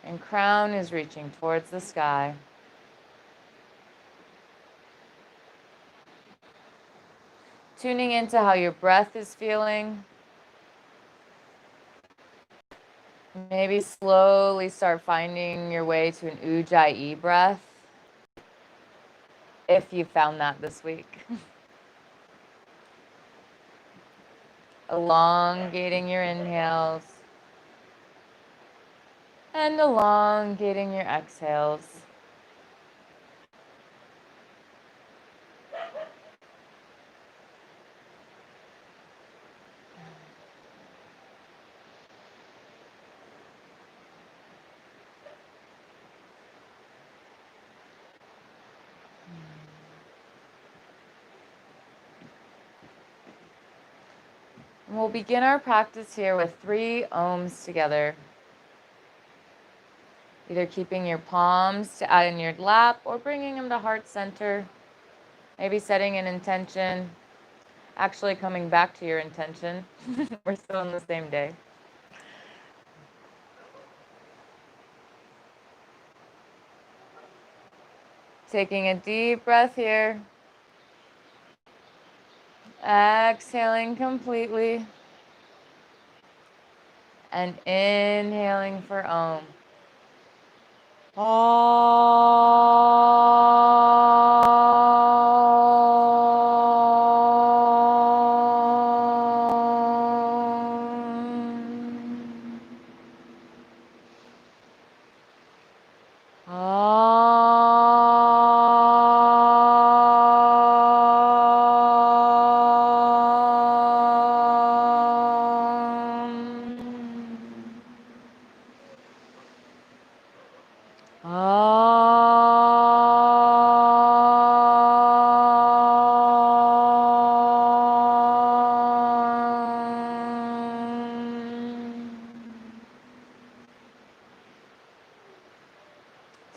And crown is reaching towards the sky. Tuning into how your breath is feeling. Maybe slowly start finding your way to an Ujjayi breath, if you found that this week. Elongating your inhales and elongating your exhales. And we'll begin our practice here with 3 ohms together. Either keeping your palms out in your lap or bringing them to heart center. Maybe setting an intention, actually coming back to your intention. We're still on the same day. Taking a deep breath here. Exhaling completely. And inhaling for Om.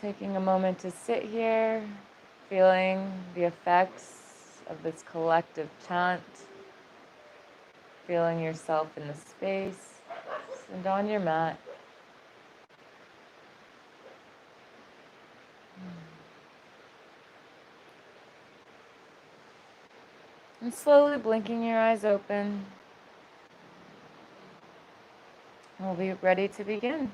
Taking a moment to sit here, feeling the effects of this collective chant, feeling yourself in the space and on your mat. And slowly blinking your eyes open. We'll be ready to begin.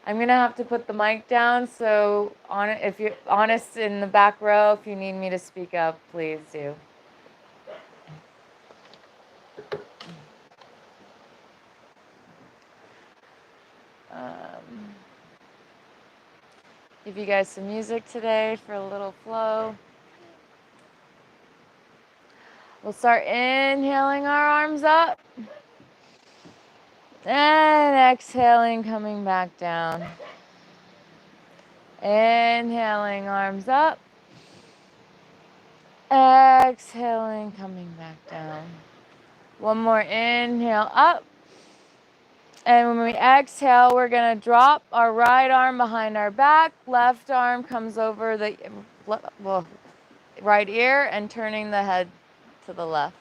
I'm gonna have to put the mic down, so if you're honest in the back row, if you need me to speak up, please do. Give you guys some music today for a little flow. We'll start inhaling our arms up and exhaling, coming back down. Inhaling, arms up. Exhaling, coming back down. One more inhale up. And when we exhale, we're going to drop our right arm behind our back. Left arm comes over the right ear and turning the head to the left.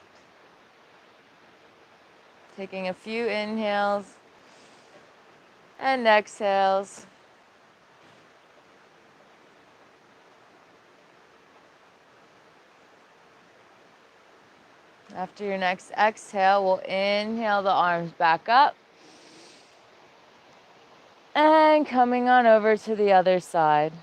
Taking a few inhales and exhales. After your next exhale, we'll inhale the arms back up. And coming on over to the other side.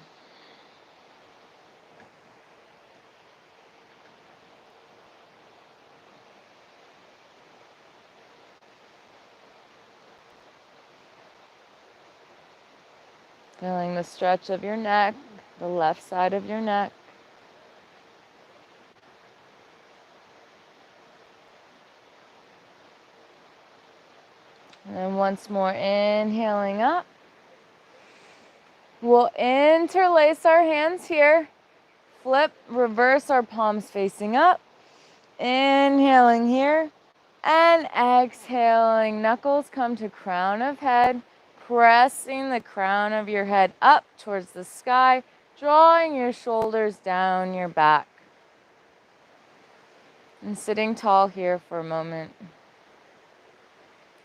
Feeling the stretch of your neck, the left side of your neck. And then once more, inhaling up. We'll interlace our hands here. Flip, reverse our palms facing up. Inhaling here. And exhaling. Knuckles come to crown of head. Pressing the crown of your head up towards the sky. Drawing your shoulders down your back. And sitting tall here for a moment.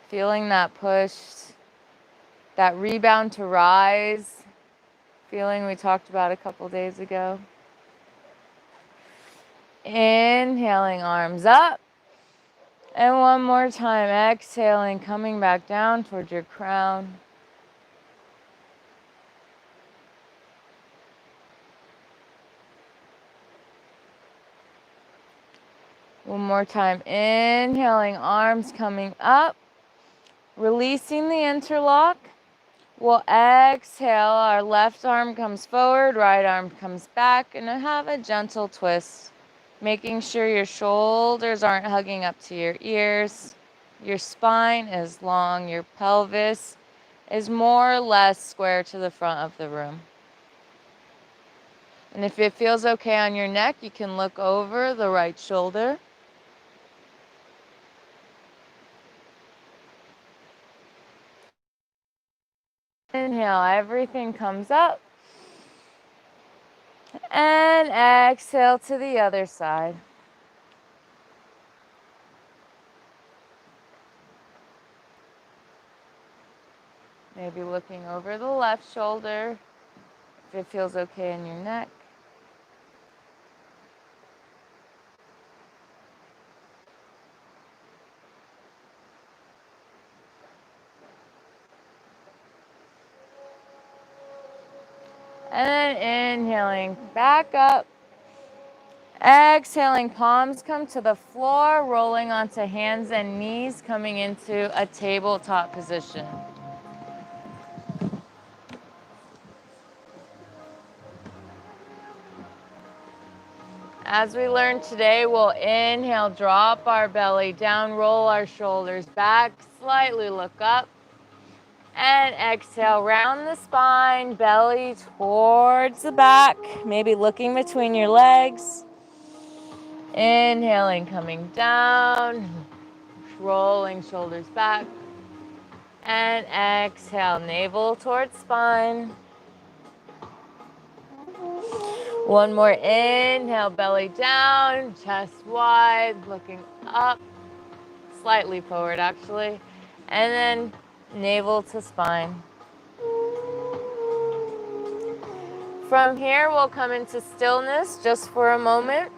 Feeling that push That rebound to rise feeling we talked about a couple days ago. Inhaling, arms up. And one more time, exhaling, coming back down towards your crown. One more time, inhaling, arms coming up, releasing the interlock. We'll exhale, our left arm comes forward, right arm comes back, and have a gentle twist, making sure your shoulders aren't hugging up to your ears. Your spine is long, your pelvis is more or less square to the front of the room. And if it feels okay on your neck, you can look over the right shoulder. Inhale, everything comes up. And exhale to the other side. Maybe looking over the left shoulder, if it feels okay in your neck. And then inhaling, back up. Exhaling, palms come to the floor, rolling onto hands and knees, coming into a tabletop position. As we learned today, we'll inhale, drop our belly down, roll our shoulders back, slightly look up. And exhale, round the spine, belly towards the back, maybe looking between your legs. Inhaling, coming down, rolling shoulders back. And exhale, navel towards spine. One more inhale, belly down, chest wide, looking up, slightly forward actually. And then navel to spine. From here, we'll come into stillness just for a moment.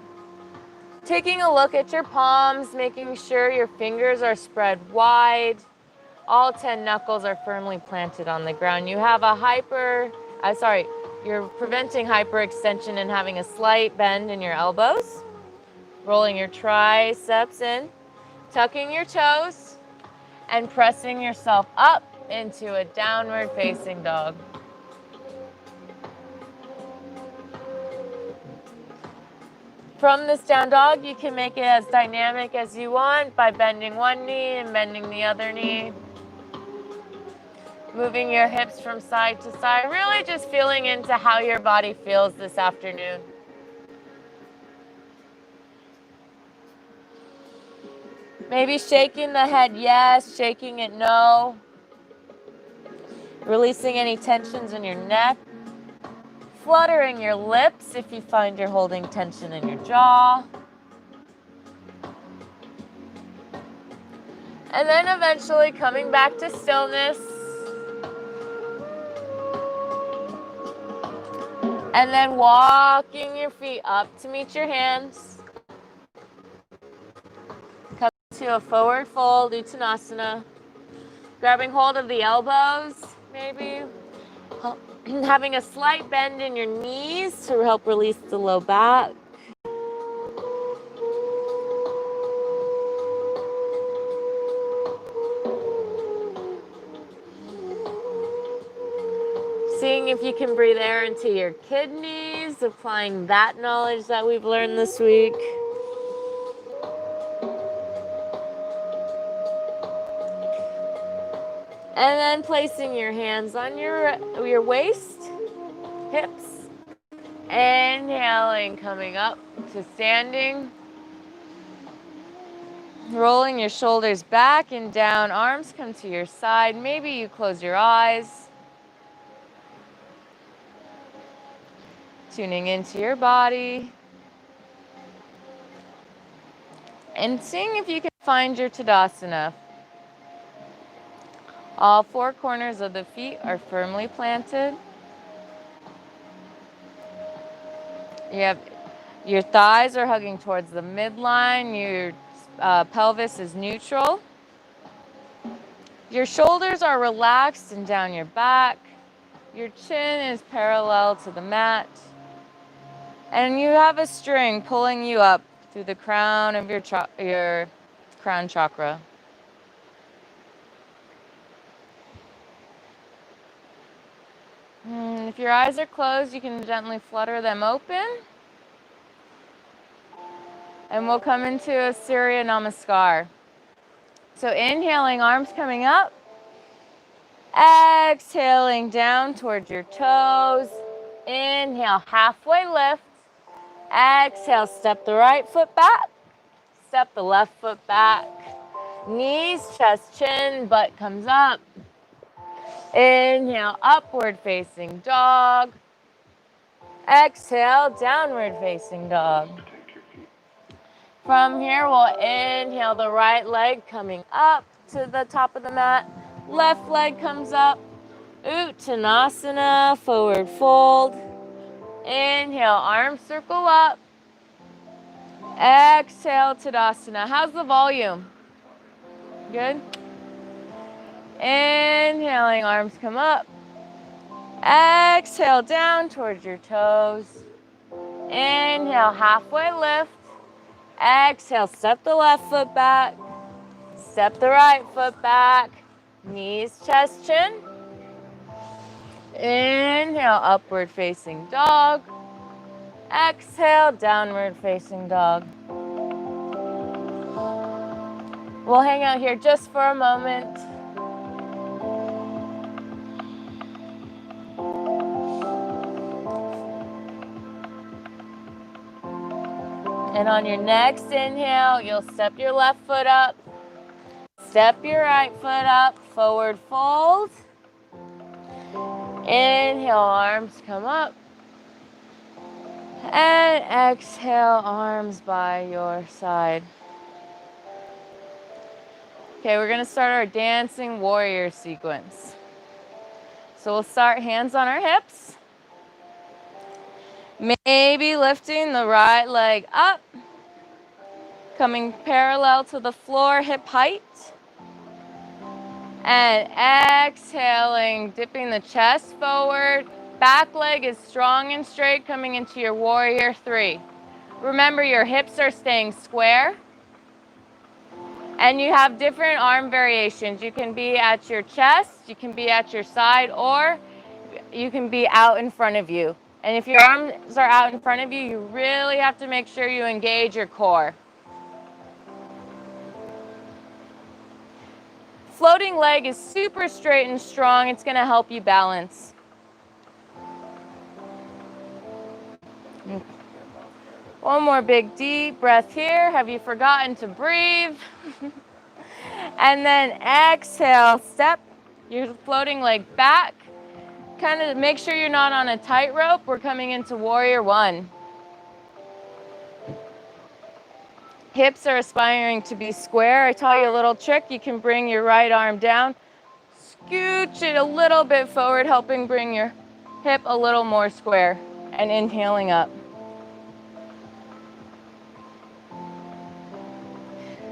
Taking a look at your palms, making sure your fingers are spread wide. All 10 knuckles are firmly planted on the ground. You have you're preventing hyperextension and having a slight bend in your elbows. Rolling your triceps in, tucking your toes, and pressing yourself up into a downward facing dog. From this down dog, you can make it as dynamic as you want by bending one knee and bending the other knee. Moving your hips from side to side, really just feeling into how your body feels this afternoon. Maybe shaking the head yes, shaking it no. Releasing any tensions in your neck. Fluttering your lips if you find you're holding tension in your jaw. And then eventually coming back to stillness. And then walking your feet up to meet your hands. Come to a forward fold, Uttanasana. Grabbing hold of the elbows, maybe. Having a slight bend in your knees to help release the low back. Seeing if you can breathe air into your kidneys, applying that knowledge that we've learned this week. And then placing your hands on your waist, hips. Inhaling, coming up to standing. Rolling your shoulders back and down, arms come to your side. Maybe you close your eyes. Tuning into your body. And seeing if you can find your Tadasana. All four corners of the feet are firmly planted. Your thighs are hugging towards the midline. Your pelvis is neutral. Your shoulders are relaxed and down your back. Your chin is parallel to the mat. And you have a string pulling you up through the crown of your crown chakra. If your eyes are closed, you can gently flutter them open. And we'll come into a Surya Namaskar. So inhaling, arms coming up. Exhaling down towards your toes. Inhale, halfway lift. Exhale, step the right foot back. Step the left foot back. Knees, chest, chin, butt comes up. Inhale, upward facing dog. Exhale, downward facing dog. From here, we'll inhale the right leg coming up to the top of the mat. Left leg comes up. Uttanasana, forward fold. Inhale, arms circle up. Exhale, Tadasana. How's the volume? Good? Inhaling, arms come up. Exhale, down towards your toes. Inhale, halfway lift. Exhale, step the left foot back. Step the right foot back. Knees, chest, chin. Inhale, upward facing dog. Exhale, downward facing dog. We'll hang out here just for a moment. And on your next inhale, you'll step your left foot up. Step your right foot up, forward fold. Inhale, arms come up. And exhale, arms by your side. Okay, we're gonna start our dancing warrior sequence. So we'll start hands on our hips. Maybe lifting the right leg up. Coming parallel to the floor, hip height. And exhaling, dipping the chest forward. Back leg is strong and straight coming into your warrior three. Remember, your hips are staying square. And you have different arm variations. You can be at your chest, you can be at your side, or you can be out in front of you. And if your arms are out in front of you, you really have to make sure you engage your core. Floating leg is super straight and strong. It's going to help you balance. One more big deep breath here. Have you forgotten to breathe? And then exhale, step your floating leg back. Kind of make sure you're not on a tightrope. We're coming into warrior one. Hips are aspiring to be square. I taught you a little trick. You can bring your right arm down, scooch it a little bit forward, helping bring your hip a little more square, and inhaling up.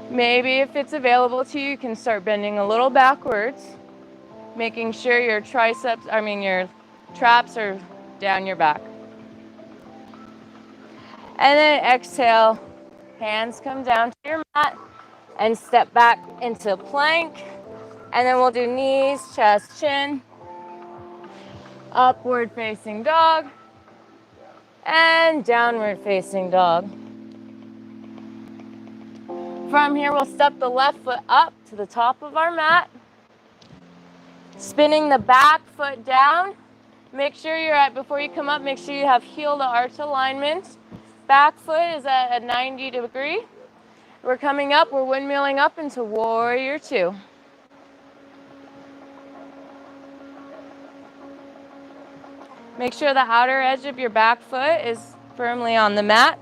Maybe if it's available to you, you can start bending a little backwards, making sure your your traps are down your back. And then exhale. Hands come down to your mat and step back into plank. And then we'll do knees, chest, chin, upward facing dog, and downward facing dog. From here, we'll step the left foot up to the top of our mat, spinning the back foot down. Make sure before you come up, make sure you have heel to arch alignment. Back foot is at a 90 degree. We're coming up, we're windmilling up into warrior two. Make sure the outer edge of your back foot is firmly on the mat.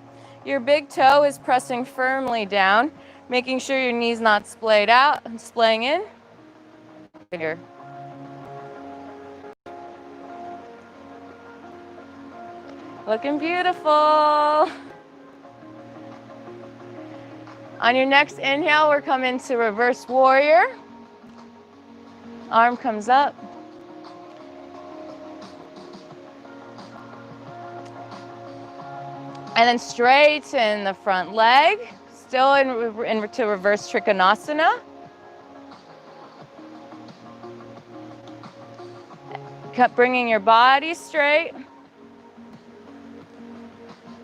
Your big toe is pressing firmly down, making sure your knee's not splayed out and splaying in. Here. Looking beautiful. On your next inhale, we're coming to reverse warrior. Arm comes up. And then straighten the front leg, still into reverse Trikonasana. Bringing your body straight.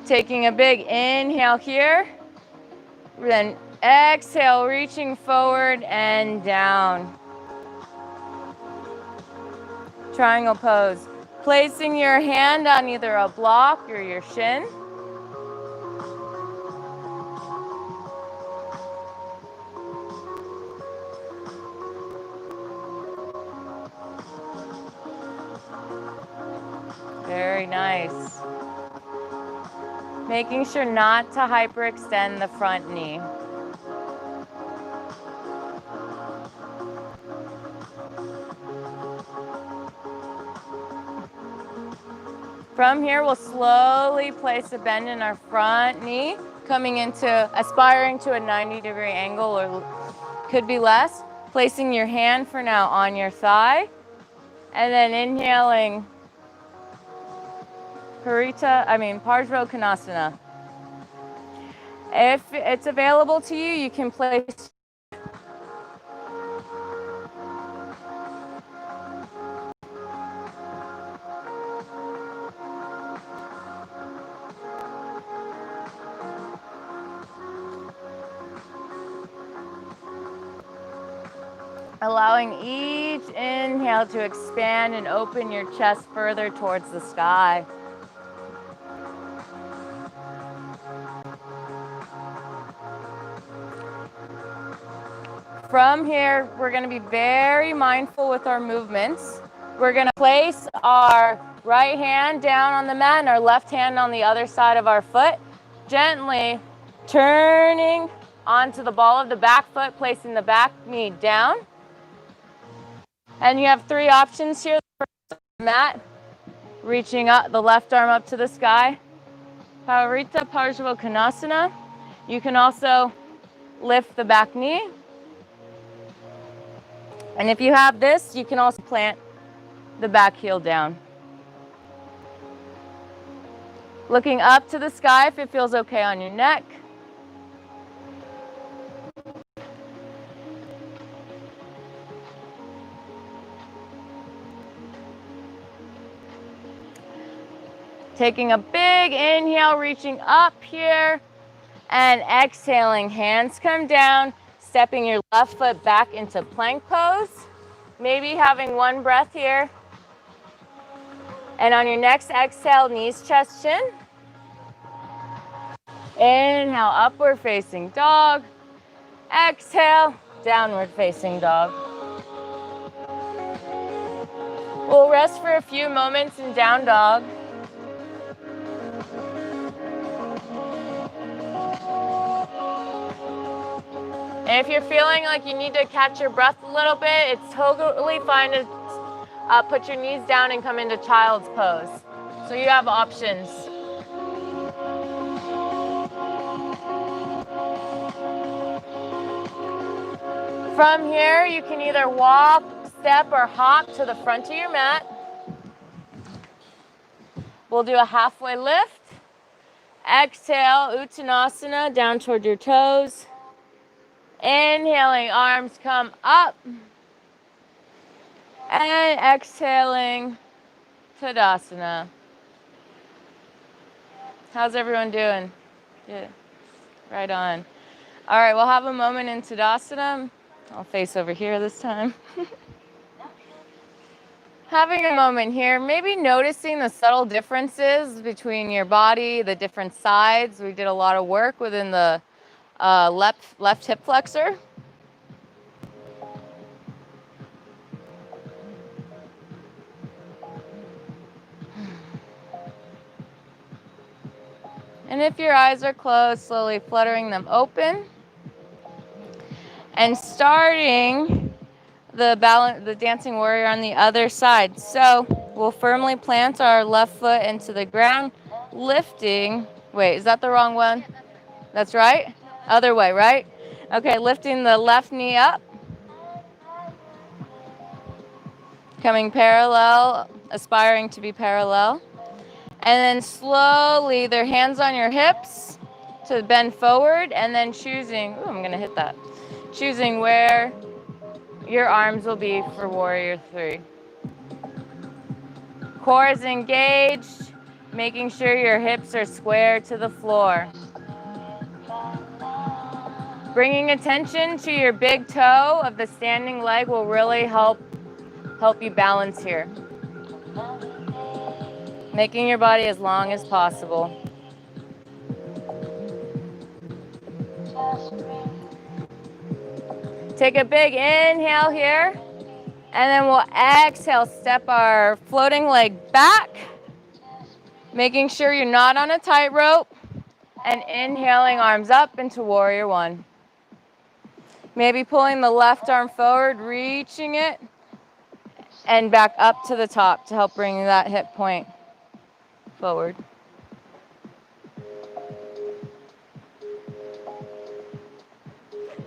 Taking a big inhale here. Then exhale, reaching forward and down. Triangle pose. Placing your hand on either a block or your shin. Very nice. Making sure not to hyperextend the front knee. From here, we'll slowly place a bend in our front knee, aspiring to a 90-degree angle, or could be less. Placing your hand for now on your thigh, and then inhaling Parsvakonasana. If it's available to you, you can place allowing each inhale to expand and open your chest further towards the sky. From here, we're going to be very mindful with our movements. We're going to place our right hand down on the mat and our left hand on the other side of our foot, gently turning onto the ball of the back foot, placing the back knee down. And you have three options here. The first, mat, reaching up the left arm up to the sky. Parita Parsvakonasana. You can also lift the back knee. And if you have this, you can also plant the back heel down. Looking up to the sky if it feels okay on your neck. Taking a big inhale, reaching up here, and exhaling, hands come down, stepping your left foot back into plank pose. Maybe having one breath here. And on your next exhale, knees, chest, chin. Inhale, upward facing dog. Exhale, downward facing dog. We'll rest for a few moments in down dog. And if you're feeling like you need to catch your breath a little bit, it's totally fine to put your knees down and come into child's pose. So you have options. From here, you can either walk, step, or hop to the front of your mat. We'll do a halfway lift. Exhale, Uttanasana, down toward your toes. Inhaling, arms come up. And exhaling, Tadasana. How's everyone doing? Good. Right on. All right, we'll have a moment in Tadasana. I'll face over here this time. Having a moment here, maybe noticing the subtle differences between your body, the different sides. We did a lot of work within the left hip flexor. And if your eyes are closed, slowly fluttering them open. And starting the dancing warrior on the other side. So we'll firmly plant our left foot into the ground, lifting. Wait, is that the wrong one? That's right? Other way, right? Okay, lifting the left knee up. Coming parallel, aspiring to be parallel. And then slowly, their hands on your hips to bend forward, and then choosing, ooh, I'm gonna hit that. Choosing where your arms will be for warrior 3. Core is engaged, making sure your hips are square to the floor. Bringing attention to your big toe of the standing leg will really help you balance here. Making your body as long as possible. Take a big inhale here, and then we'll exhale, step our floating leg back, making sure you're not on a tightrope, and inhaling arms up into warrior 1. Maybe pulling the left arm forward, reaching it, and back up to the top to help bring that hip point forward.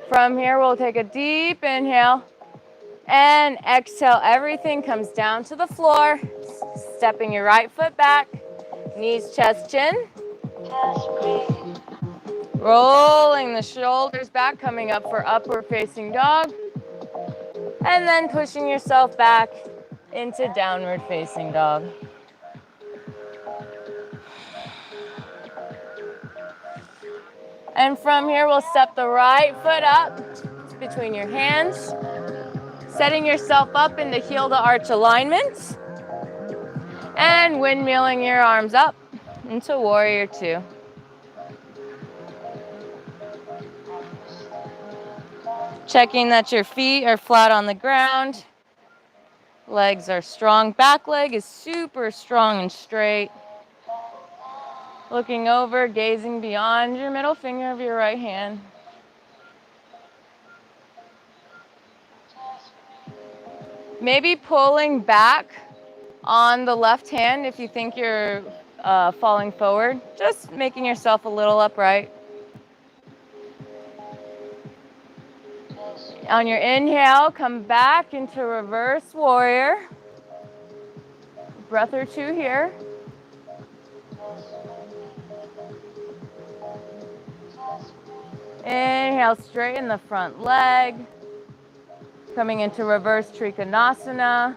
From here, we'll take a deep inhale and exhale. Everything comes down to the floor. Stepping your right foot back, knees, chest, chin. Rolling the shoulders back, coming up for upward facing dog. And then pushing yourself back into downward facing dog. And from here, we'll step the right foot up between your hands, setting yourself up into heel to arch alignment, and windmilling your arms up into warrior 2. Checking that your feet are flat on the ground, legs are strong, back leg is super strong and straight. Looking over, gazing beyond your middle finger of your right hand. Maybe pulling back on the left hand if you think you're falling forward. Just making yourself a little upright. On your inhale, come back into reverse warrior. Breath or 2 here. Inhale, straighten the front leg. Coming into reverse Trikonasana.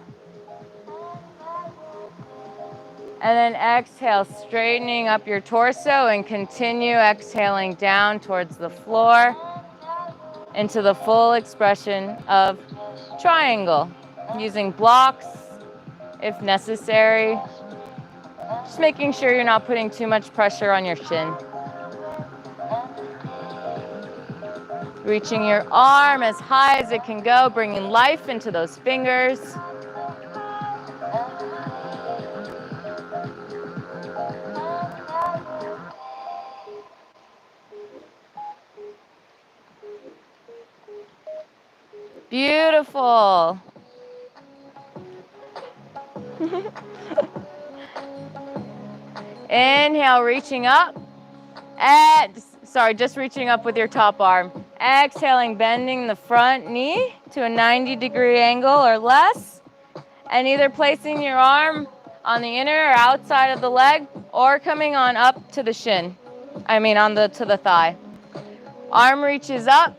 And then exhale, straightening up your torso and continue exhaling down towards the floor into the full expression of triangle. Using blocks if necessary. Just making sure you're not putting too much pressure on your shin. Reaching your arm as high as it can go, bringing life into those fingers. Beautiful. Inhale, reaching up. Just reaching up with your top arm. Exhaling, bending the front knee to a 90-degree angle or less. And either placing your arm on the inner or outside of the leg or coming on up to the shin. To the thigh. Arm reaches up.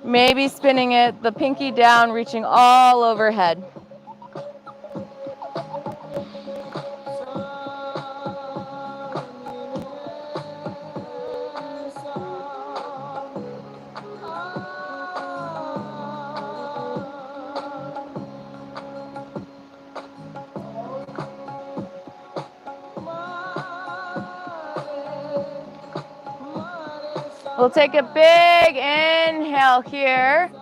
Maybe spinning it, the pinky down, reaching all overhead. We'll take a big inhale here,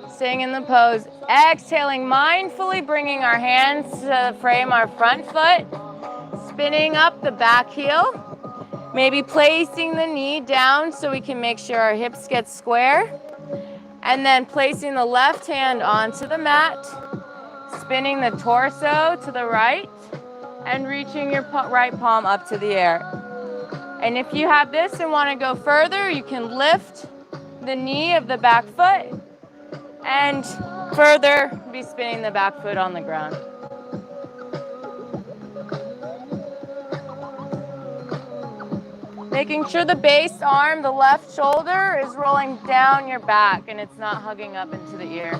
staying in the pose. Exhaling, mindfully bringing our hands to frame our front foot, spinning up the back heel, maybe placing the knee down so we can make sure our hips get square, and then placing the left hand onto the mat, spinning the torso to the right, and reaching your right palm up to the air. And if you have this and want to go further, you can lift the knee of the back foot and further be spinning the back foot on the ground. Making sure the base arm, the left shoulder, is rolling down your back and it's not hugging up into the ear.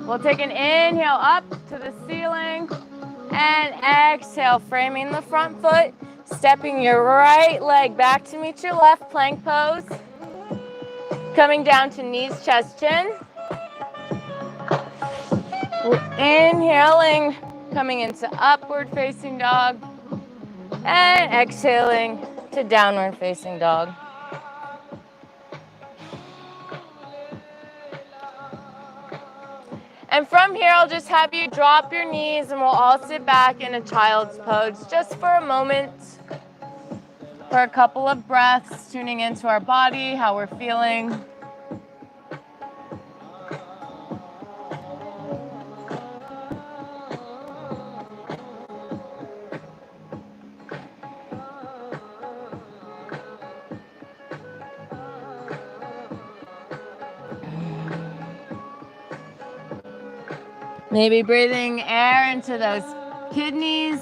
We'll take an inhale up to the ceiling and exhale, framing the front foot, stepping your right leg back to meet your left, plank pose. Coming down to knees, chest, chin. Inhaling, coming into upward facing dog. And exhaling to downward facing dog. And from here, I'll just have you drop your knees and we'll all sit back in a child's pose just for a moment, for a couple of breaths, tuning into our body, how we're feeling. Maybe breathing air into those kidneys.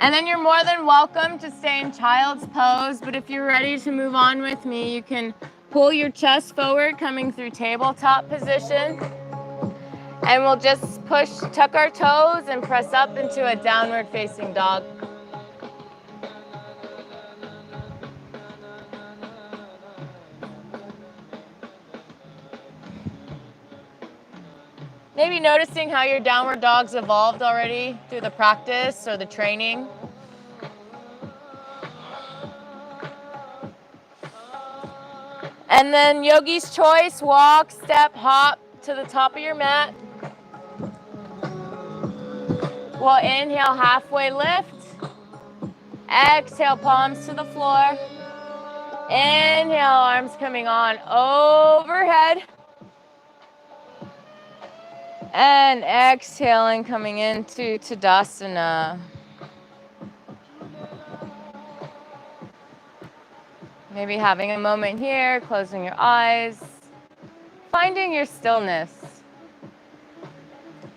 And then you're more than welcome to stay in child's pose, but if you're ready to move on with me, you can pull your chest forward, coming through tabletop position. And we'll just tuck our toes and press up into a downward facing dog. Maybe noticing how your downward dog's evolved already through the practice or the training. And then yogi's choice, walk, step, hop to the top of your mat. We'll inhale, halfway lift. Exhale, palms to the floor. Inhale, arms coming on overhead. And exhaling, coming into Tadasana. Maybe having a moment here, closing your eyes, finding your stillness.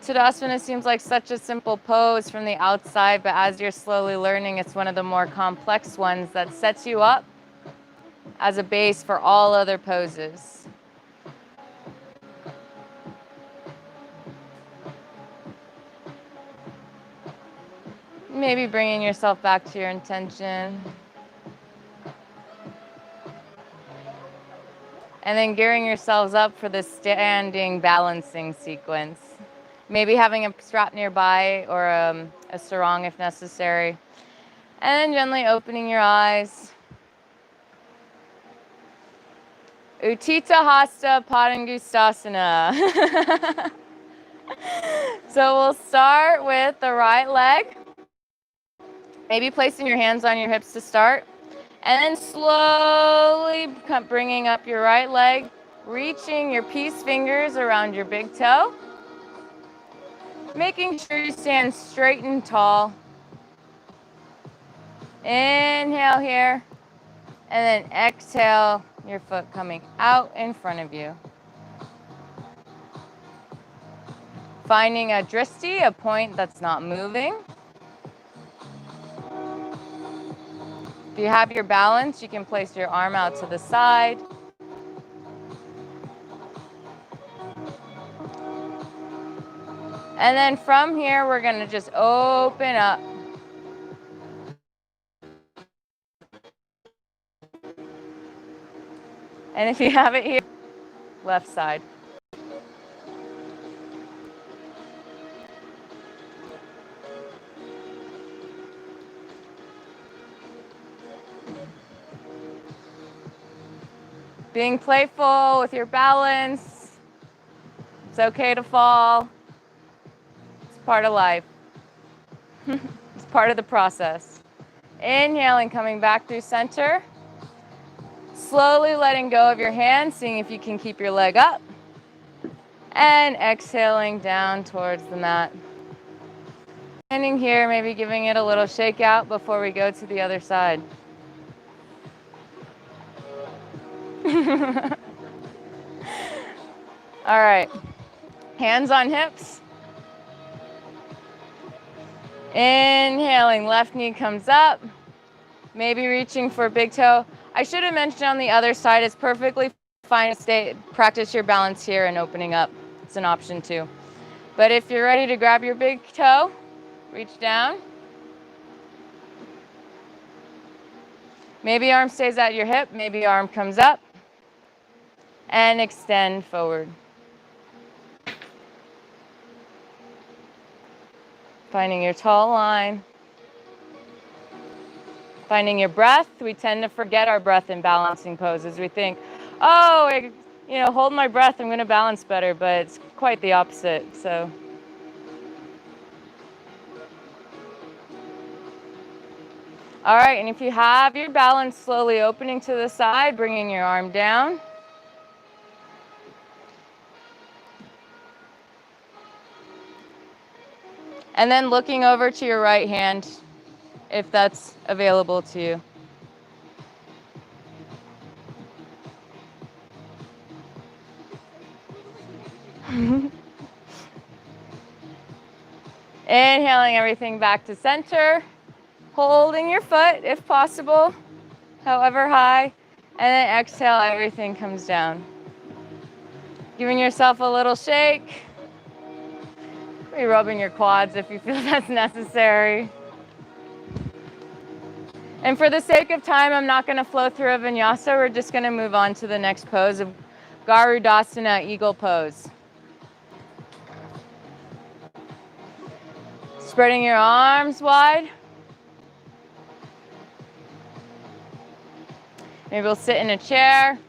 Tadasana seems like such a simple pose from the outside, but as you're slowly learning, it's one of the more complex ones that sets you up as a base for all other poses. Maybe bringing yourself back to your intention. And then gearing yourselves up for the standing balancing sequence. Maybe having a strap nearby or a sarong if necessary. And then gently opening your eyes. Utthita Hasta Padangusthasana. So we'll start with the right leg. Maybe placing your hands on your hips to start. And then slowly bringing up your right leg, reaching your peace fingers around your big toe. Making sure you stand straight and tall. Inhale here. And then exhale, your foot coming out in front of you. Finding a dristi, a point that's not moving. If you have your balance, you can place your arm out to the side. And then from here, we're going to just open up. And if you have it here, left side. Being playful with your balance. It's okay to fall. It's part of life. It's part of the process. Inhaling, coming back through center. Slowly letting go of your hands, seeing if you can keep your leg up. And exhaling down towards the mat. Standing here, maybe giving it a little shake out before we go to the other side. All right, hands on hips. Inhaling, left knee comes up. Maybe reaching for big toe. I should have mentioned on the other side, it's perfectly fine to practice your balance here and opening up. It's an option too. But if you're ready to grab your big toe, reach down. Maybe arm stays at your hip, maybe arm comes up. And extend forward. Finding your tall line. Finding your breath. We tend to forget our breath in balancing poses. We think, oh, hold my breath, I'm going to balance better, but it's quite the opposite. So, all right, and if you have your balance, slowly opening to the side, bringing your arm down. And then looking over to your right hand, if that's available to you. Inhaling everything back to center. Holding your foot, if possible, however high. And then exhale, everything comes down. Giving yourself a little shake. Maybe rubbing your quads if you feel that's necessary. And for the sake of time, I'm not going to flow through a vinyasa. We're just going to move on to the next pose of Garudasana, eagle pose. Spreading your arms wide. Maybe we'll sit in a chair.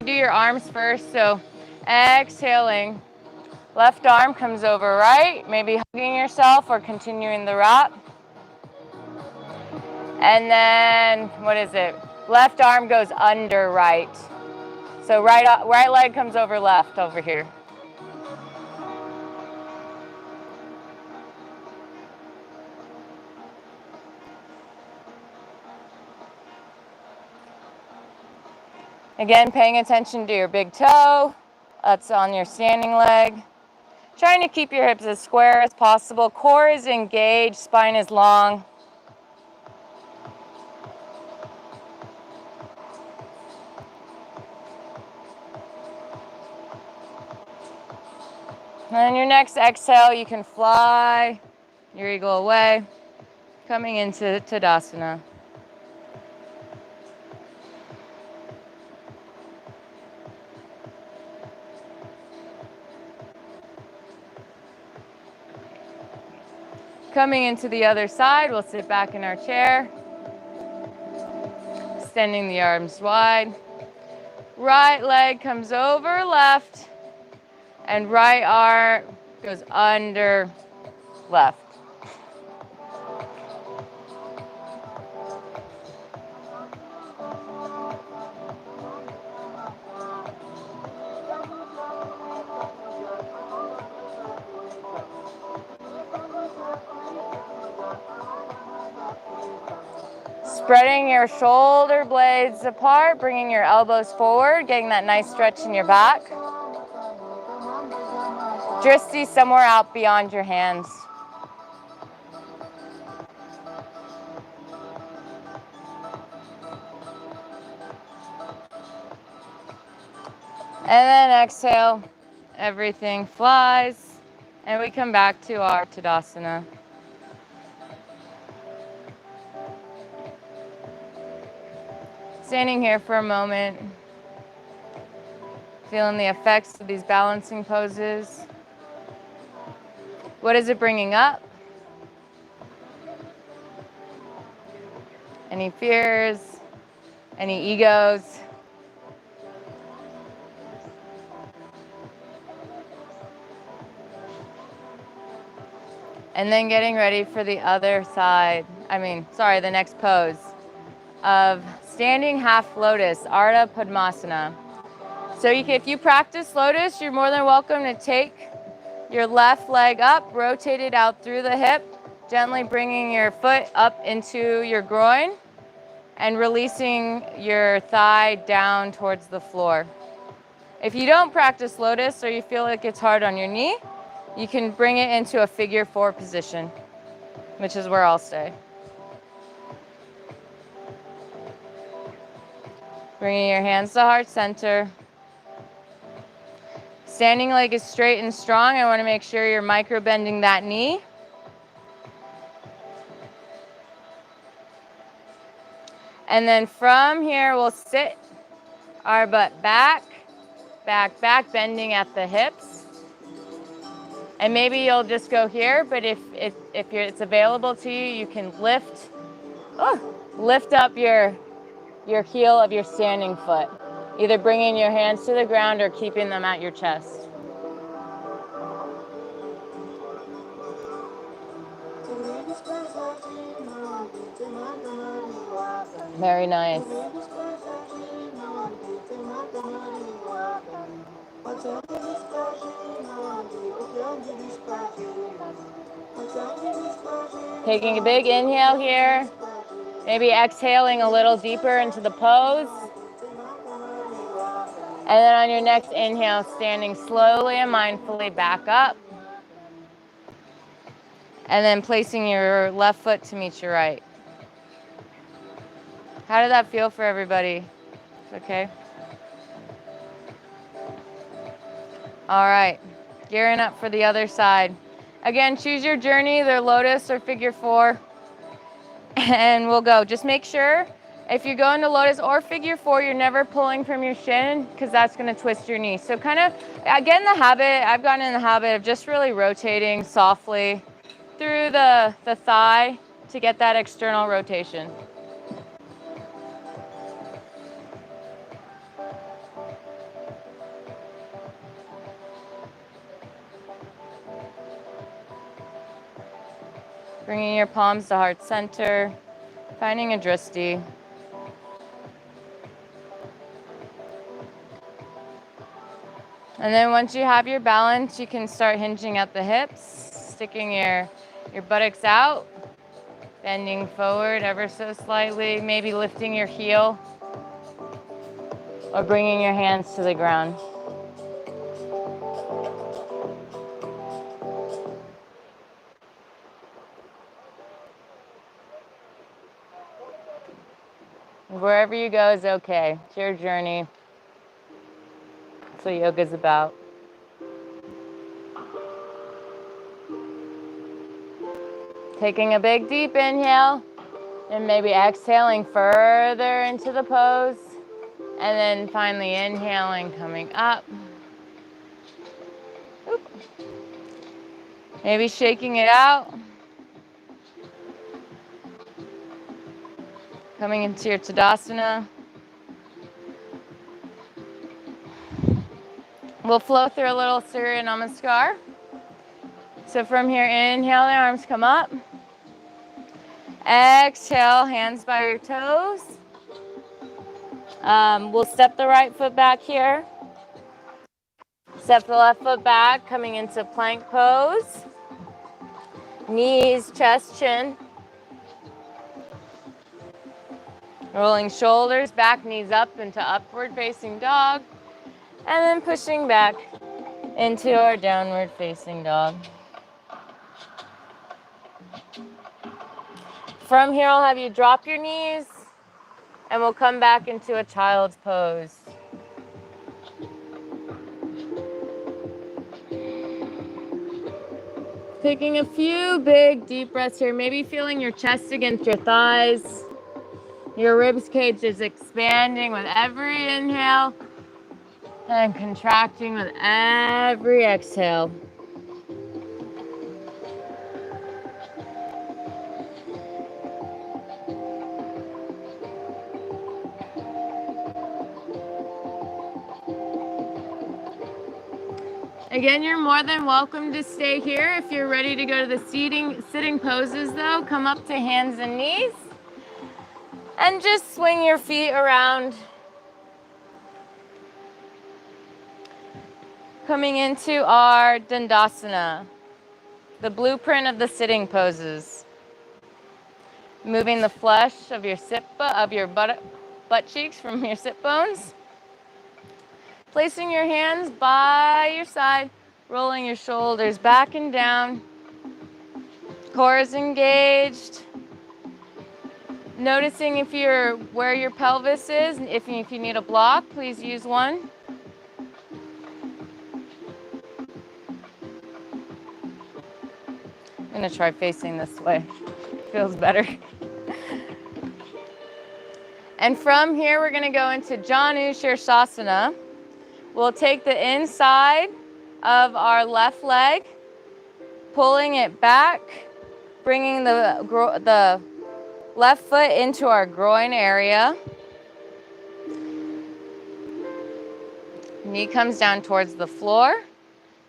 Do your arms first. So exhaling. Left arm comes over right. Maybe hugging yourself or continuing the wrap. And then, what is it? Left arm goes under right. So right leg comes over left over here. Again, paying attention to your big toe. That's on your standing leg. Trying to keep your hips as square as possible. Core is engaged, spine is long. And then your next exhale, you can fly your eagle away, coming into Tadasana. Coming into the other side, we'll sit back in our chair, extending the arms wide. Right leg comes over left, and right arm goes under left. Spreading your shoulder blades apart, bringing your elbows forward, getting that nice stretch in your back. Drishti somewhere out beyond your hands. And then exhale, everything flies, and we come back to our Tadasana. Standing here for a moment, feeling the effects of these balancing poses. What is it bringing up? Any fears? Any egos? And then getting ready for the other side, the next pose of standing half lotus, Ardha Padmasana. So if you practice lotus, you're more than welcome to take your left leg up, rotate it out through the hip, gently bringing your foot up into your groin and releasing your thigh down towards the floor. If you don't practice lotus or you feel like it's hard on your knee, you can bring it into a figure 4 position, which is where I'll stay. Bringing your hands to heart center. Standing leg is straight and strong. I want to make sure you're micro bending that knee. And then from here, we'll sit our butt back, back, back, bending at the hips. And maybe you'll just go here, but if it's available to you, you can lift up your heel of your standing foot, either bringing your hands to the ground or keeping them at your chest. Very nice. Taking a big inhale here. Maybe exhaling a little deeper into the pose. And then on your next inhale, standing slowly and mindfully back up. And then placing your left foot to meet your right. How did that feel for everybody? Okay. All right, gearing up for the other side. Again, choose your journey, either lotus or figure 4. And we'll go. Just make sure if you go into lotus or figure 4, you're never pulling from your shin because that's going to twist your knee. So kind of get in the habit, I've gotten in the habit of just really rotating softly through the thigh to get that external rotation. Bringing your palms to heart center, finding a drishti. And then once you have your balance, you can start hinging at the hips, sticking your buttocks out, bending forward ever so slightly, maybe lifting your heel or bringing your hands to the ground. Wherever you go is okay. It's your journey. That's what yoga's about. Taking a big deep inhale and maybe exhaling further into the pose. And then finally inhaling, coming up. Oop. Maybe shaking it out. Coming into your Tadasana. We'll flow through a little Surya Namaskar. So from here, inhale, the arms come up. Exhale, hands by your toes. We'll step the right foot back here. Step the left foot back, coming into plank pose. Knees, chest, chin. Rolling shoulders back, knees up into upward facing dog. And then pushing back into our downward facing dog. From here, I'll have you drop your knees and we'll come back into a child's pose. Taking a few big deep breaths here, maybe feeling your chest against your thighs. Your ribs cage is expanding with every inhale and contracting with every exhale. Again, you're more than welcome to stay here. If you're ready to go to the sitting poses though, come up to hands and knees and just swing your feet around. Coming into our Dandasana, the blueprint of the sitting poses. Moving the flesh of your butt cheeks from your sit bones. Placing your hands by your side, rolling your shoulders back and down. Core is engaged. Noticing where your pelvis is, and if you need a block, please use one. I'm gonna try facing this way. Feels better. And from here, we're gonna go into Janu Shirshasana. We'll take the inside of our left leg, pulling it back, bringing the left foot into our groin area. Knee comes down towards the floor.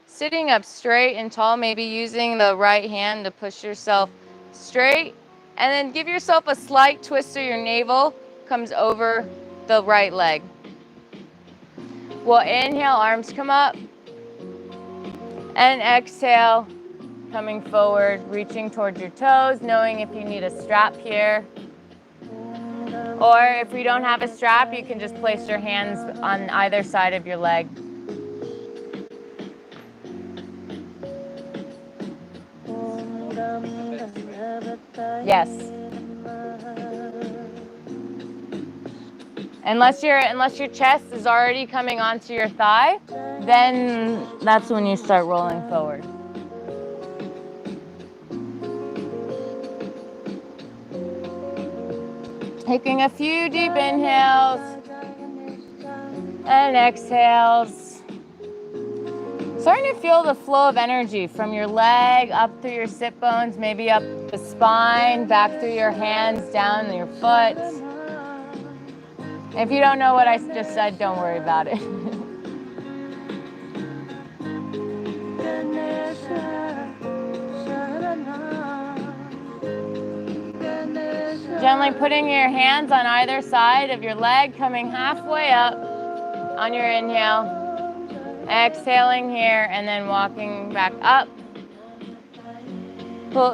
Sitting up straight and tall, maybe using the right hand to push yourself straight. And then give yourself a slight twist so your navel comes over the right leg. We'll inhale, arms come up. And exhale, coming forward, reaching towards your toes, knowing if you need a strap here. Or if you don't have a strap, you can just place your hands on either side of your leg. Yes. Unless your chest is already coming onto your thigh, then that's when you start rolling forward. Taking a few deep inhales and exhales. Starting to feel the flow of energy from your leg up through your sit bones, maybe up the spine, back through your hands, down your foot. If you don't know what I just said, don't worry about it. Gently putting your hands on either side of your leg, coming halfway up on your inhale. Exhaling here and then walking back up.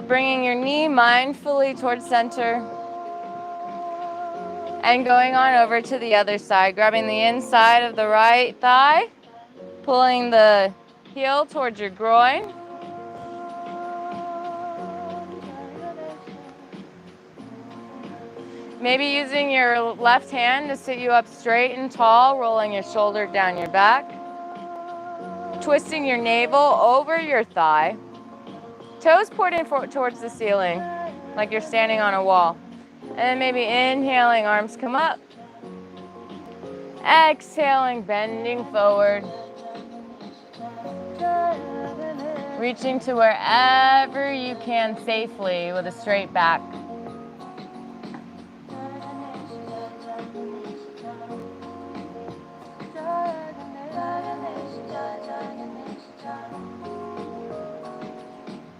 Bringing your knee mindfully towards center. And going on over to the other side, grabbing the inside of the right thigh, pulling the heel towards your groin. Maybe using your left hand to sit you up straight and tall, rolling your shoulder down your back. Twisting your navel over your thigh. Toes pointing towards the ceiling, like you're standing on a wall. And then maybe inhaling, arms come up. Exhaling, bending forward. Reaching to wherever you can safely with a straight back.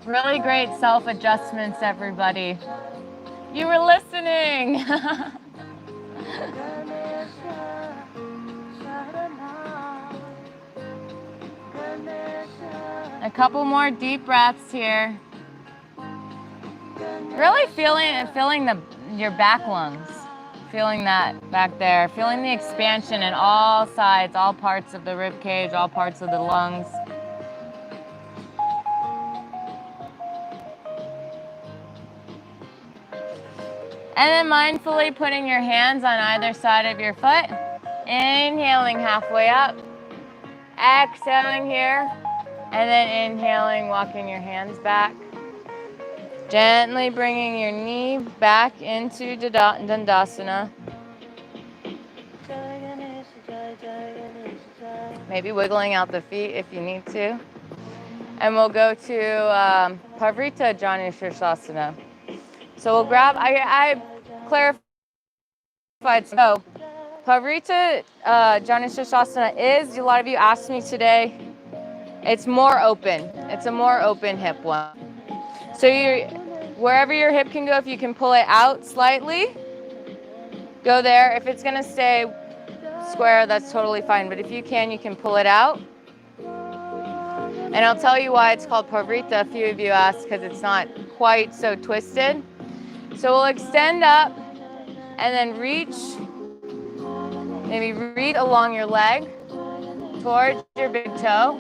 Really great self-adjustments, everybody. You were listening. A couple more deep breaths here. Really feeling your back lungs. Feeling that back there. Feeling the expansion in all sides, all parts of the rib cage, all parts of the lungs. And then mindfully putting your hands on either side of your foot. Inhaling halfway up. Exhaling here. And then inhaling, walking your hands back. Gently bringing your knee back into Dandasana. Maybe wiggling out the feet if you need to. And we'll go to Parivrtta Janu Shirshasana. So we'll grab, I clarified, so Parivrtta Janu Shirshasana is, a lot of you asked me today It's more open. It's a more open hip one. So wherever your hip can go, if you can pull it out slightly, go there. If it's gonna stay square, that's totally fine. But if you can pull it out. And I'll tell you why it's called Povrita. A few of you asked because it's not quite so twisted. So we'll extend up and then reach, maybe reach along your leg towards your big toe.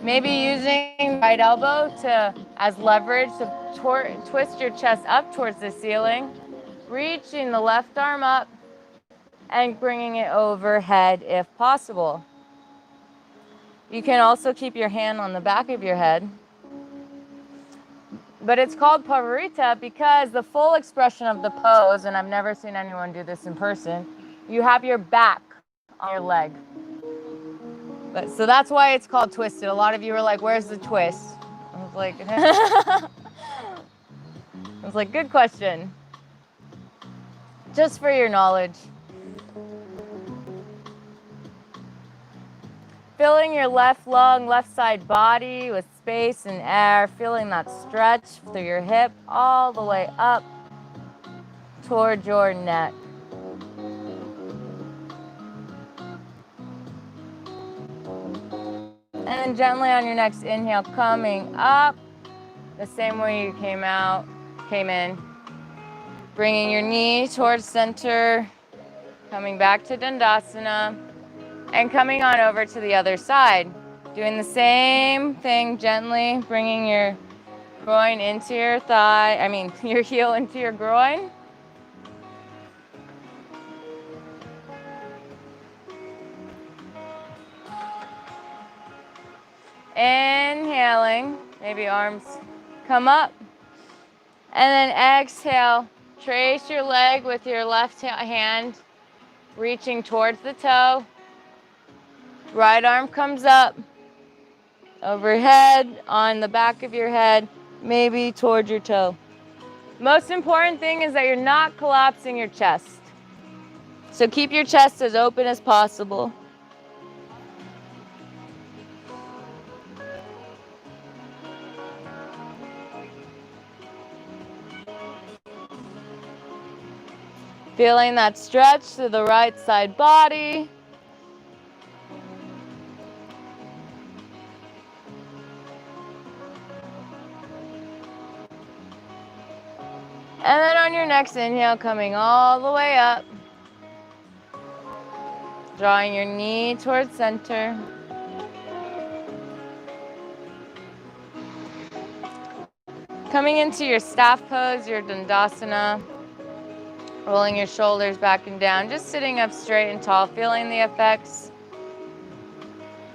Maybe using right elbow as leverage to twist your chest up towards the ceiling. Reaching the left arm up and bringing it overhead if possible. You can also keep your hand on the back of your head. But it's called Povrita because the full expression of the pose, and I've never seen anyone do this in person, you have your back on your leg. So that's why it's called twisted. A lot of you were like, where's the twist? I was like, good question. Just for your knowledge. Filling your left lung, left side body with space and air, feeling that stretch through your hip all the way up toward your neck. And then gently on your next inhale, coming up the same way you came in. Bringing your knee towards center, coming back to Dandasana. And coming on over to the other side. Doing the same thing gently, bringing your groin into your your heel into your groin. Inhaling, maybe arms come up. And then exhale, trace your leg with your left hand, reaching towards the toe. Right arm comes up, overhead, on the back of your head, maybe toward your toe. Most important thing is that you're not collapsing your chest. So keep your chest as open as possible. Feeling that stretch through the right side body. And then on your next inhale, coming all the way up. Drawing your knee towards center. Coming into your staff pose, your Dandasana. Rolling your shoulders back and down, just sitting up straight and tall, feeling the effects.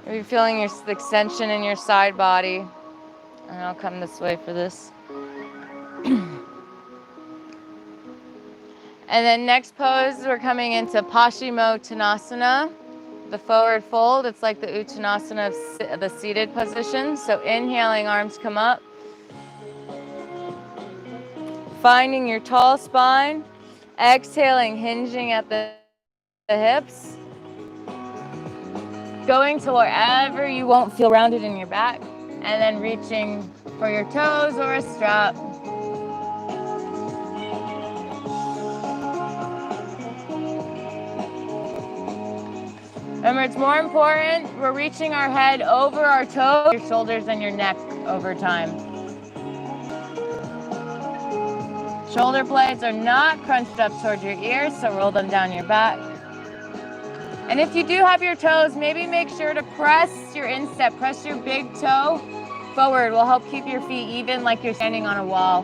Maybe feeling your extension in your side body. And I'll come this way for this. And then next pose, we're coming into Paschimottanasana, the forward fold. It's like the Uttanasana of the seated position. So inhaling, arms come up. Finding your tall spine. Exhaling, hinging at the hips. Going to wherever you won't feel rounded in your back. And then reaching for your toes or a strap. Remember, it's more important we're reaching our head over our toes, your shoulders and your neck over time. Shoulder blades are not crunched up towards your ears, so roll them down your back. And if you do have your toes, maybe make sure to press your instep, press your big toe forward. Will help keep your feet even like you're standing on a wall.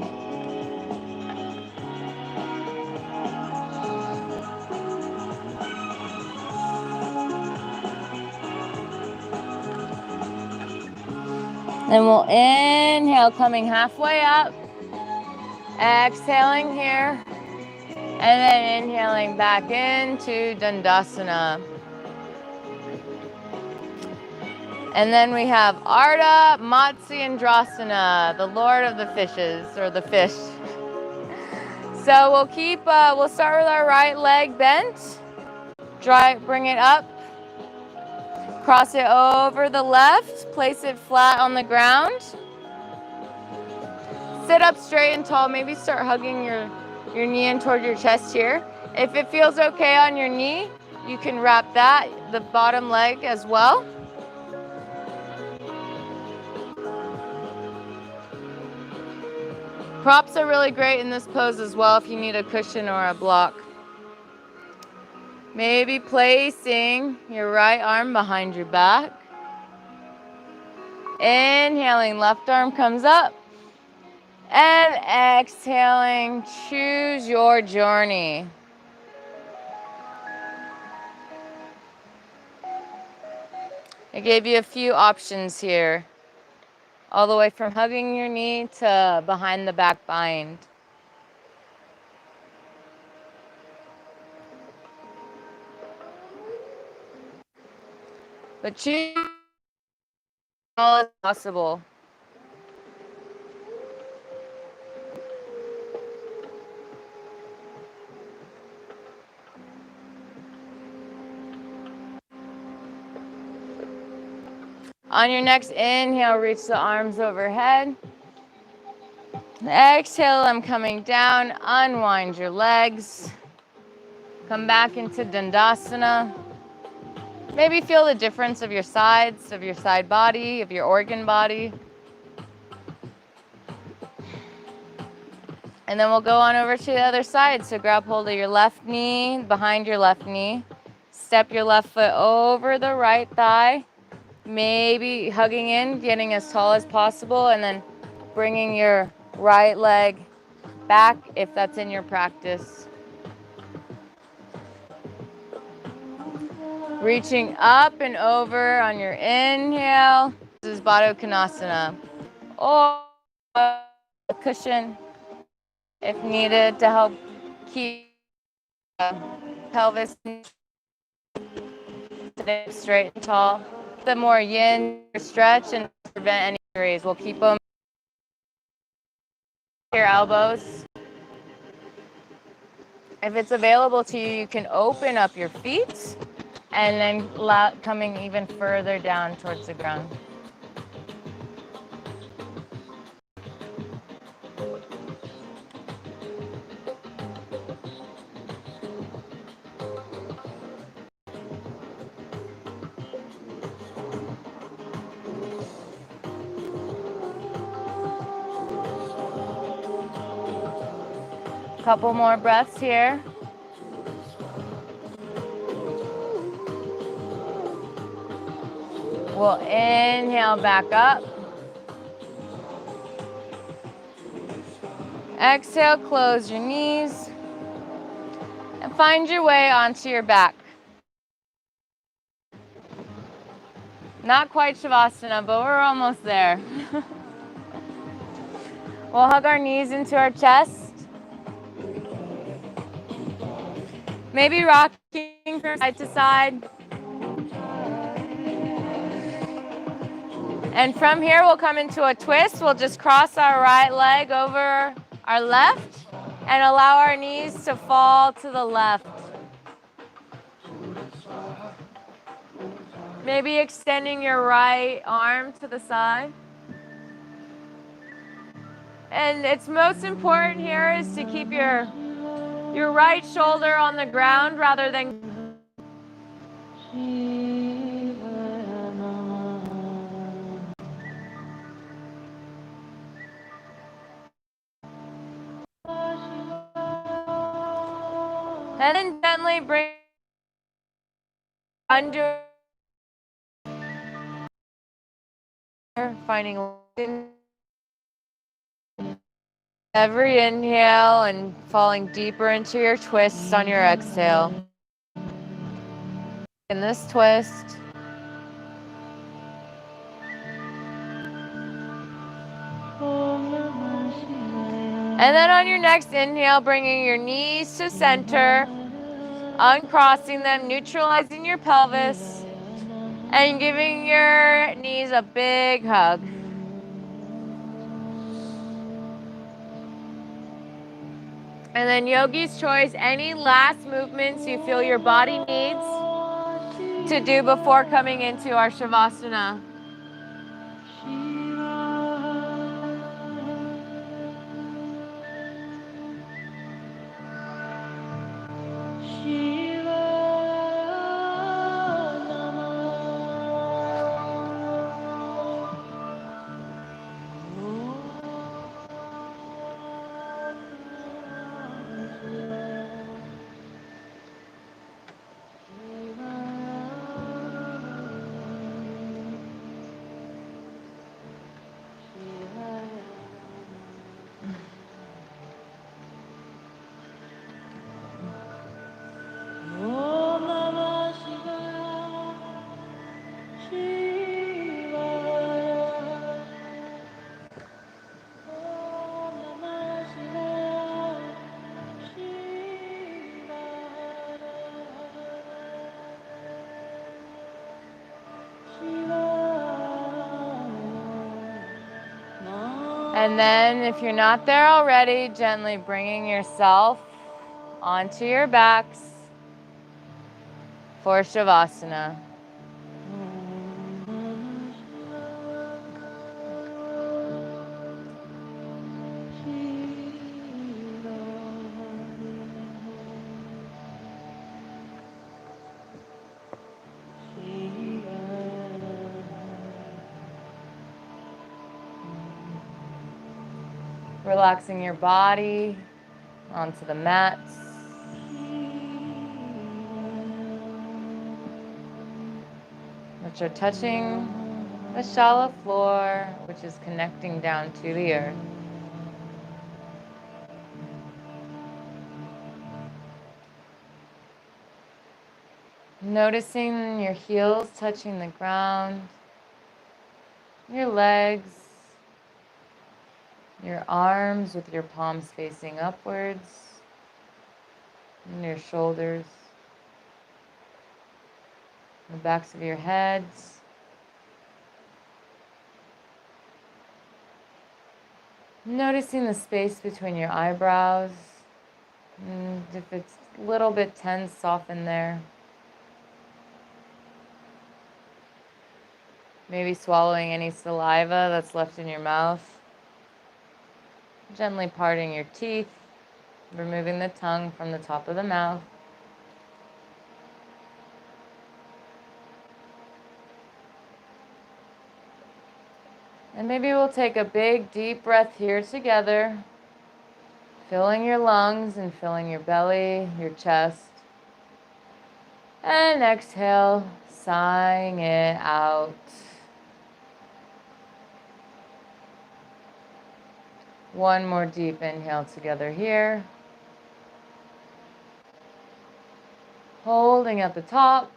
Then we'll inhale, coming halfway up. Exhaling here. And then inhaling back into Dandasana. And then we have Ardha Matsyendrasana, the Lord of the Fishes, or the fish. So we'll start with our right leg bent. Bring it up. Cross it over the left, place it flat on the ground. Sit up straight and tall, maybe start hugging your knee in toward your chest here. If it feels okay on your knee, you can wrap the bottom leg as well. Props are really great in this pose as well if you need a cushion or a block. Maybe placing your right arm behind your back. Inhaling, left arm comes up. And exhaling, choose your journey. I gave you a few options here, all the way from hugging your knee to behind the back bind. But choose all as possible. On your next inhale, reach the arms overhead. Exhale, I'm coming down. Unwind your legs. Come back into Dandasana. Maybe feel the difference of your sides, of your side body, of your organ body. And then we'll go on over to the other side. So grab hold of your left knee, behind your left knee. Step your left foot over the right thigh. Maybe hugging in, getting as tall as possible, and then bringing your right leg back if that's in your practice. Reaching up and over on your inhale. This is Baddha Konasana. Or a cushion if needed to help keep the pelvis straight and tall. The more yin stretch and prevent any injuries. We'll keep them your elbows. If it's available to you, you can open up your feet and then coming even further down towards the ground. Couple more breaths here. We'll inhale back up. Exhale, close your knees. And find your way onto your back. Not quite Shavasana, but we're almost there. We'll hug our knees into our chest. Maybe rocking from side to side. And from here, we'll come into a twist. We'll just cross our right leg over our left and allow our knees to fall to the left. Maybe extending your right arm to the side. And it's most important here is to keep your right shoulder on the ground rather than and then gently bring under, finding every inhale and falling deeper into your twists on your exhale. In this twist. And then on your next inhale, bringing your knees to center, uncrossing them, neutralizing your pelvis, and giving your knees a big hug. And then yogi's choice, any last movements you feel your body needs. to do before coming into our Shavasana. And then if you're not there already, gently bringing yourself onto your backs for Shavasana. Relaxing your body onto the mats. Which are touching the shallow floor, which is connecting down to the earth. Noticing your heels touching the ground, your legs, your arms with your palms facing upwards, and your shoulders, the backs of your heads. Noticing the space between your eyebrows, and if it's a little bit tense, soften there. Maybe swallowing any saliva that's left in your mouth. Gently parting your teeth, removing the tongue from the top of the mouth. And maybe we'll take a big, deep breath here together, filling your lungs and filling your belly, your chest. And exhale, sighing it out. One more deep inhale together here. Holding at the top.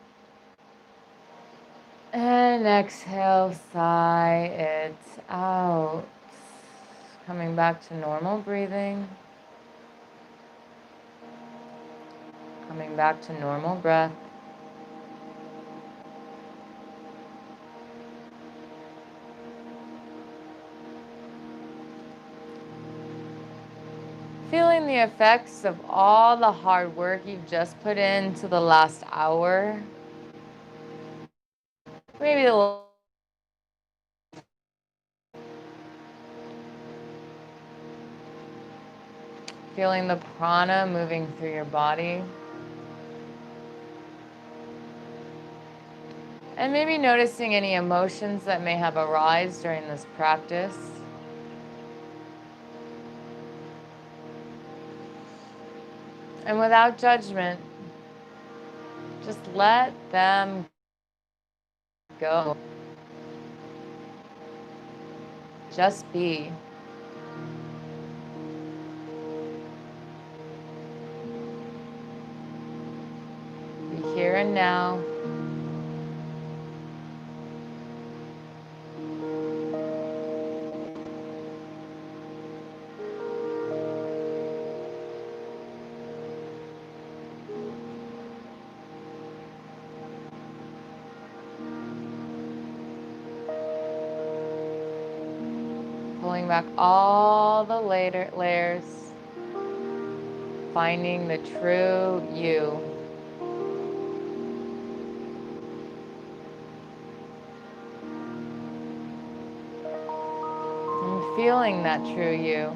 And exhale, sigh it out. Coming back to normal breathing. Coming back to normal breath. Feeling the effects of all the hard work you've just put into the last hour. Maybe a little. Feeling the prana moving through your body. And maybe noticing any emotions that may have arisen during this practice. And without judgment, just let them go. Just be. Be here and now. Pulling back all the layers, finding the true you. feeling that true you.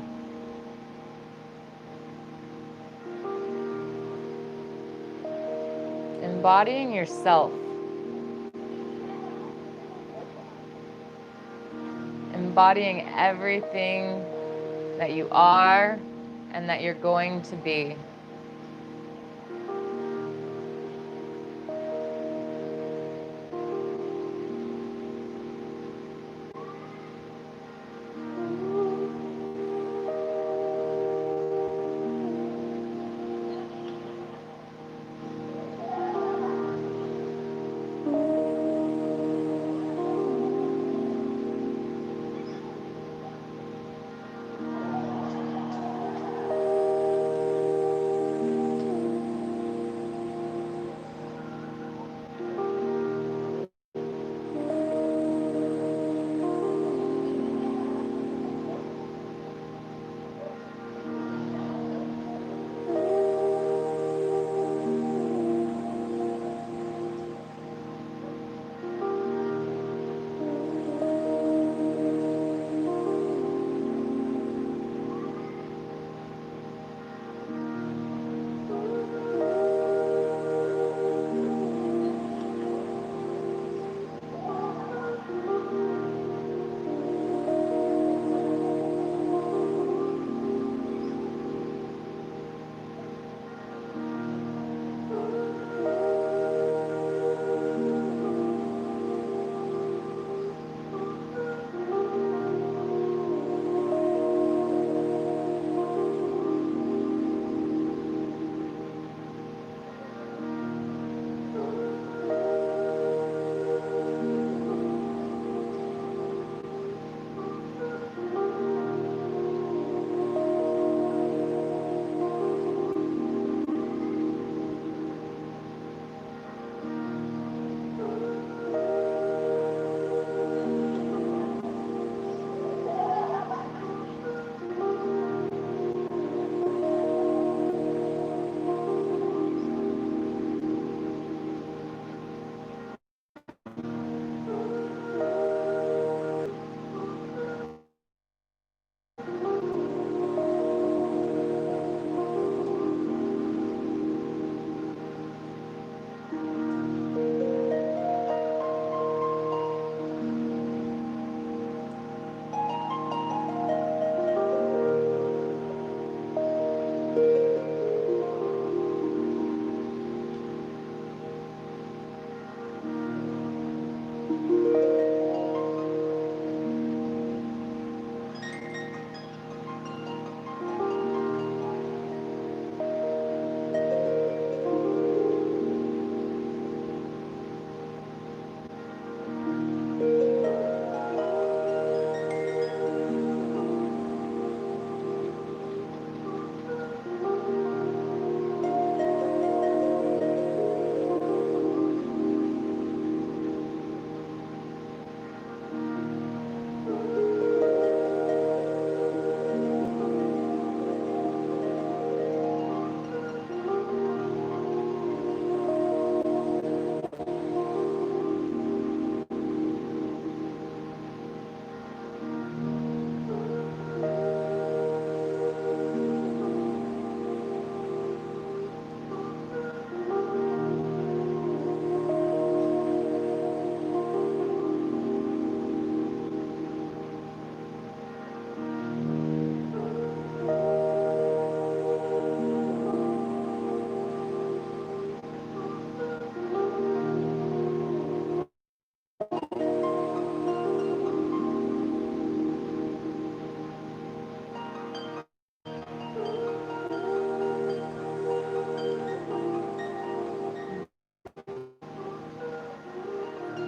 Embodying yourself. Embodying everything that you are and that you're going to be.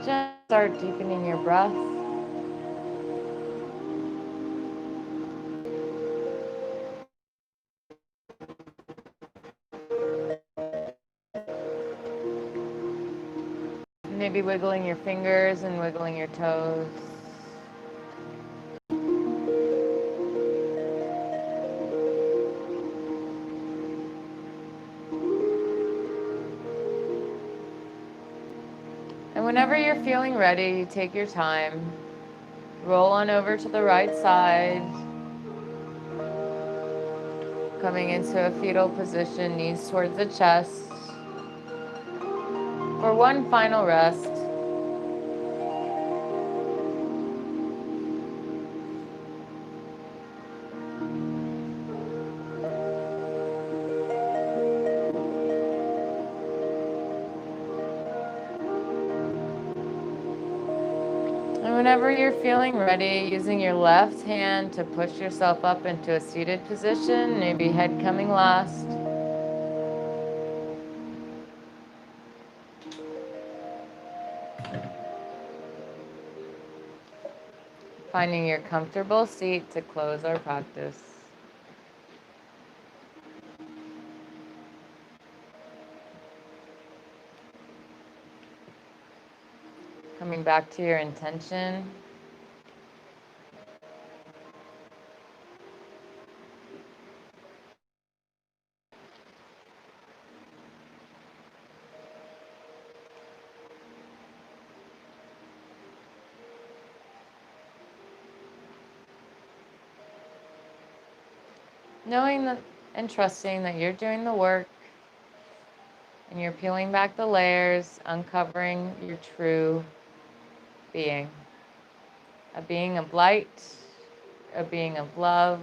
Just start deepening your breath. Maybe wiggling your fingers and wiggling your toes. And whenever you're feeling ready, take your time. Roll on over to the right side. Coming into a fetal position, knees towards the chest. For one final rest. And whenever you're feeling ready, using your left hand to push yourself up into a seated position, maybe head coming last. Finding your comfortable seat to close our practice. Coming back to your intention. Knowing that and trusting that you're doing the work and you're peeling back the layers, uncovering your true being. A being of light, a being of love.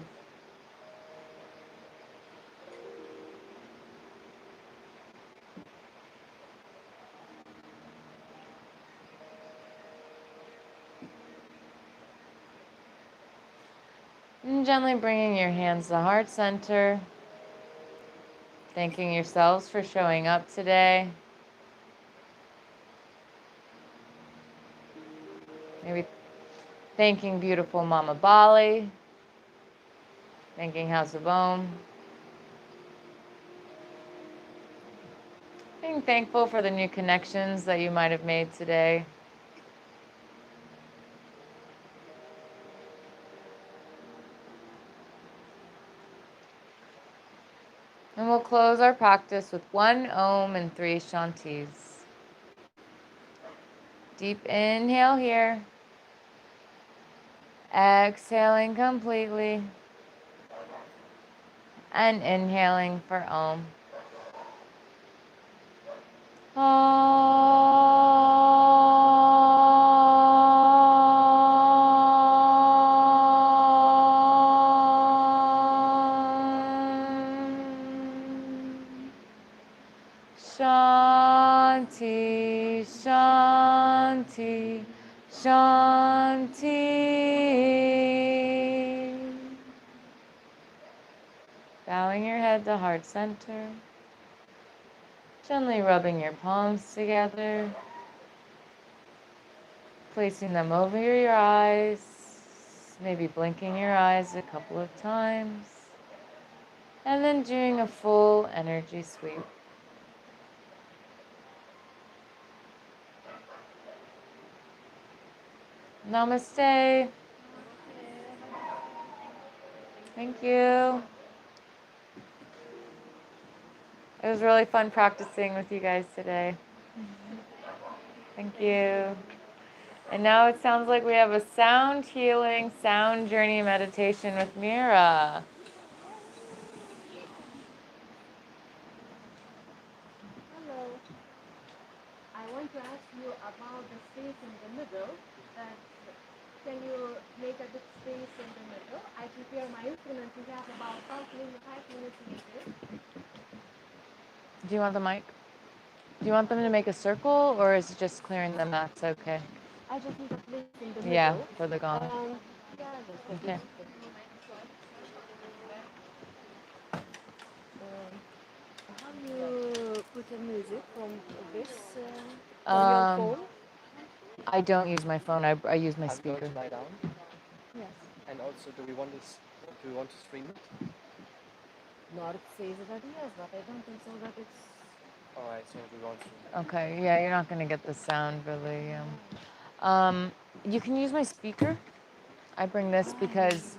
And gently bringing your hands to heart center. Thanking yourselves for showing up today. Maybe thanking beautiful Mama Bali. Thanking House of Om. Being thankful for the new connections that you might have made today. And we'll close our practice with 1 Om and 3 Shantis. Deep inhale here. Exhaling completely. And inhaling for Om. Shanti, Shanti, Shanti. Bowing your head to heart center. Gently rubbing your palms together. Placing them over your eyes. Maybe blinking your eyes a couple of times. And then doing a full energy sweep. Namaste. Thank you. It was really fun practicing with you guys today. Thank you. And now it sounds like we have a sound healing, sound journey meditation with Mira. Hello. I want to ask you about the space in the middle. That can you make a bit space in the middle? I prepare my instrument to have about 5 minutes later. Do you want the mic? Do you want them to make a circle, or is it just clearing the mats okay? I just need a place in the middle. Yeah, for the gong. Yeah, that's Okay. How do you put the music from this on your phone? I don't use my phone. I use my speaker. Lie down. Yes. And also, do we want to stream it? Mark says that yes, but I don't think so that it's. All right, so we want to. Okay, yeah, you're not gonna get the sound really. You can use my speaker. I bring this because